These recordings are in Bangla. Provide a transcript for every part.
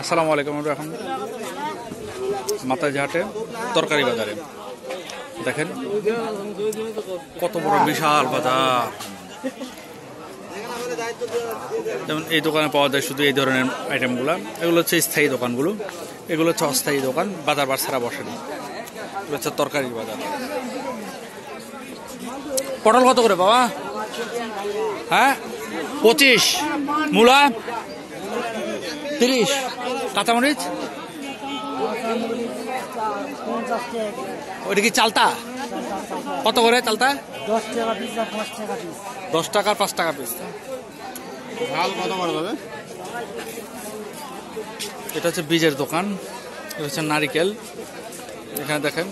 আসসালামু আলাইকুম। আমরা এখন মাতাইঝাটে তরকারি বাজারে দেখেন কত বড় বিশাল বাজার। যেমন এই দোকানে পাওয়া যায় শুধু এই ধরনের আইটেমগুলো। এগুলো হচ্ছে স্থায়ী দোকানগুলো, এগুলো হচ্ছে অস্থায়ী দোকান, বাজার বার ছাড়া বসেনি। এগুলো হচ্ছে তরকারির বাজার। পটল কত করে বাবা? হ্যাঁ 25, মূলা 30, কাঁচামরিচ ওইটা কি চালতা কত করে? চালতা 10 টাকা 5 টাকা পিস। এটা হচ্ছে বীজের দোকান, এটা হচ্ছে নারিকেল। এখানে দেখেন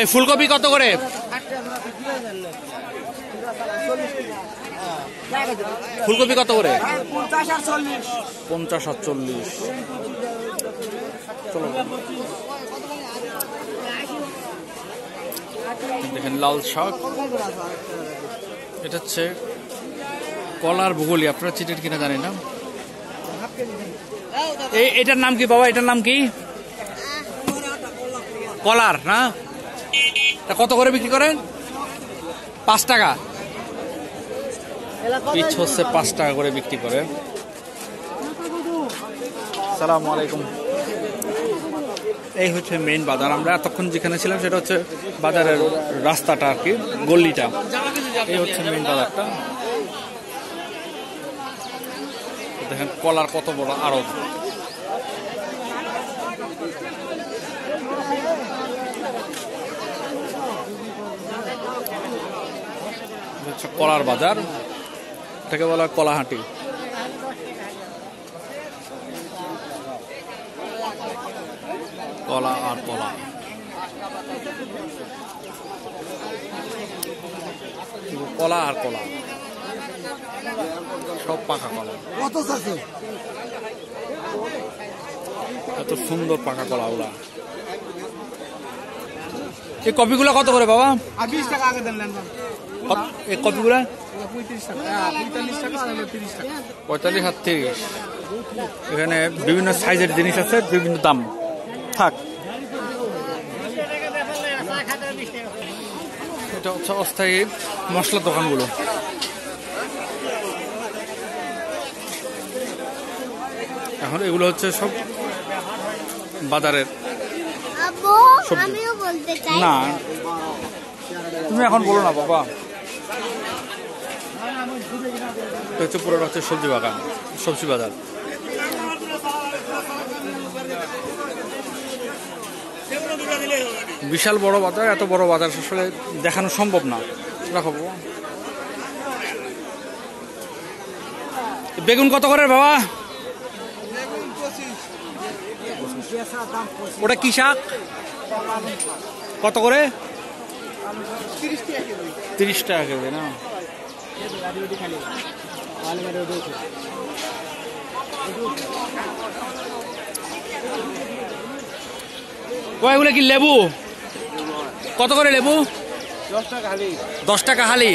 এই ফুলকপি কত করে? ফুলকপি কত করে? 50 আর 40। চলো দেখেন লাল শাক, এটা হচ্ছে কলার ভূগোলি। আপনারা চিটের কিনা জানি না। এটার নাম কি বাবা? এটার নাম কি? কলার না? কত করে বিক্রি করেন? 5 টাকা পিস হচ্ছে 5 টাকা করে বিক্রি করে। আসসালামু আলাইকুম। এই হচ্ছে মেইন বাজার। আমরা এতক্ষণ যেখানে ছিলাম সেটা হচ্ছে বাজারের রাস্তাটা আর কি, গল্লিটা। এই হচ্ছে মেইন বাজারটা। দেখেন কলার কত বড় আড়ত। কলার বাজার, এটাকে বলা হয় কলাহাটি। কলা আর কলা, কলা আর কলা, সব পাকা কলা। এত সুন্দর পাকা কলা ওলা। এই কপিগুলো কত করে বাবা? 20 টাকা আগে দেন। এই কপিগুলো 35 টাকা, 45 টাকা আর 30 টাকা। 45 আর 30। এখানে বিভিন্ন সাইজের জিনিস আছে, বিভিন্ন দাম। থাক, এটা হচ্ছে অস্থায়ী মশলার দোকানগুলো। এখন এগুলো হচ্ছে সব বাজারের সবজি। না তুমি এখন বলো না বাবা। এটা হচ্ছে পুরোটা হচ্ছে সবজি বাগান, সবজি বাজার। বিশাল বড় বাজার। এত বড় বাজার আসলে দেখানো সম্ভব না। রাখো বেগুন কত করে বাবা? ওটা কি শাক? কত করে? 30 টাকা কেজি না? ওইগুলো কি লেবু? কত করে লেবু? 10 টাকা হালি।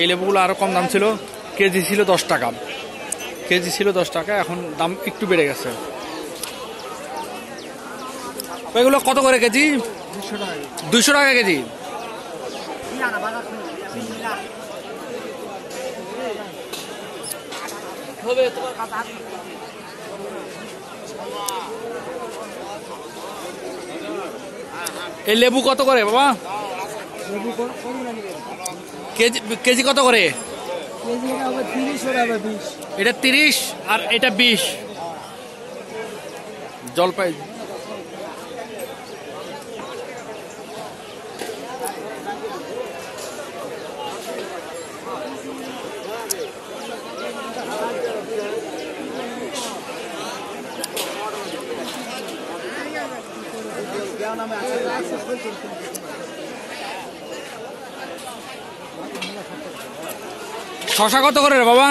এই লেবুগুলো আরো কম দাম ছিল, কেজি ছিল 10 টাকা। কেজি ছিল 10 টাকা, এখন দাম একটু বেড়ে গেছে। ওইগুলো কত করে কেজি? 200 টাকা কেজি। এই লেবু কত করে বাবা? কেজি কত করে? এটা 30 আর এটা 20। জলপাই শশা কত করে রে বাবা?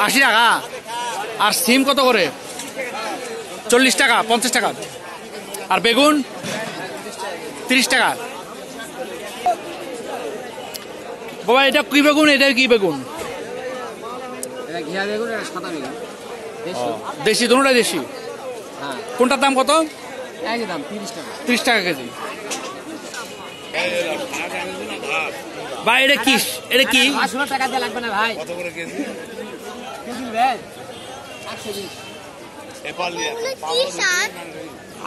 80 টাকা। আর সিম কত করে? 40 টাকা 50 টাকা। আর বেগুন 30 টাকা। বাবা এটা কি বেগুন, এটা কি বেগুন? এটা ঘিয়া বেগুন, এটা সাদা বেগুন। দেশি, দুটোটাই দেশি। হ্যাঁ, কোনটার দাম কত? একই দাম 30 টাকা। 30 টাকা কেজি। ভাই এটা কি, এটা কি? 500 টাকা দিয়ে লাগবে না ভাই। কত করে কেজি? কেজি ভাই 820।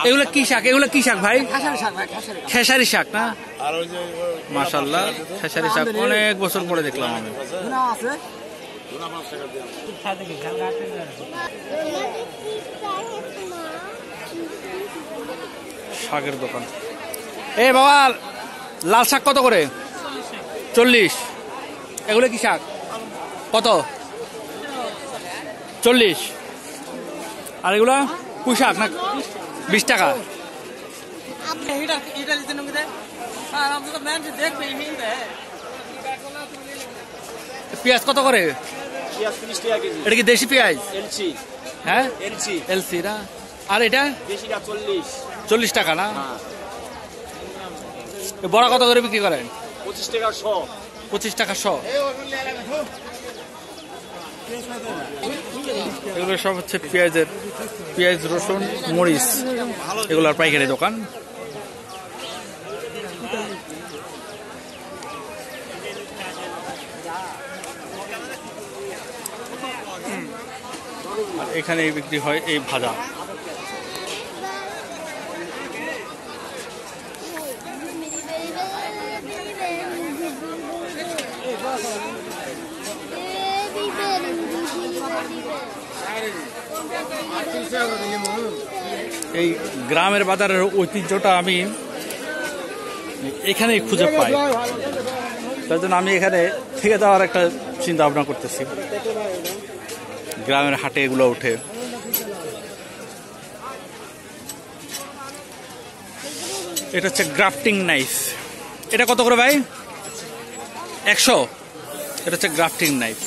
এগুলো কি শাক, এগুলো কি শাক ভাই? খাসারি শাক ভাই, খাসারি। খেসারি শাক না? মাশাআল্লাহ, খেসারি শাক অনেক বছর পরে দেখলাম আমি। না আছে। শাকের দোকান। এ বাবা, লাল শাক কত করে? 40। এগুলো কি শাক? কত? 40। আর এগুলো পুঁই শাক না? 20 টাকা। পেঁয়াজ কত করে? পেঁয়াজ 30 টাকা কেজি। এটা কি দেশি পেঁয়াজ? এলসি। হ্যাঁ, এলসি। এলসি না? আর এটা দেশিটা 40। 40 টাকা না? হ্যাঁ। এ বড়া কত করে বিক্রি করেন? 25 টাকা শ। 25 টাকা শ। এগুলো সব হচ্ছে পেঁয়াজের, পেঁয়াজ, রসুন, মরিচ, এগুলোর পাইকারি দোকান। আর এখানে বিক্রি হয় এই ভাজা। এই গ্রামের বাজারের ঐতিহ্যটা আমি এখানেই খুঁজে পাই, তাই জন্য আমি এখানে থেকে যাওয়ার একটা চিন্তা ভাবনা করতেছি। গ্রামের হাটে এগুলো ওঠে। এটা হচ্ছে গ্রাফটিং নাইফ। এটা কত করে ভাই? 100। এটা হচ্ছে গ্রাফটিং নাইফ।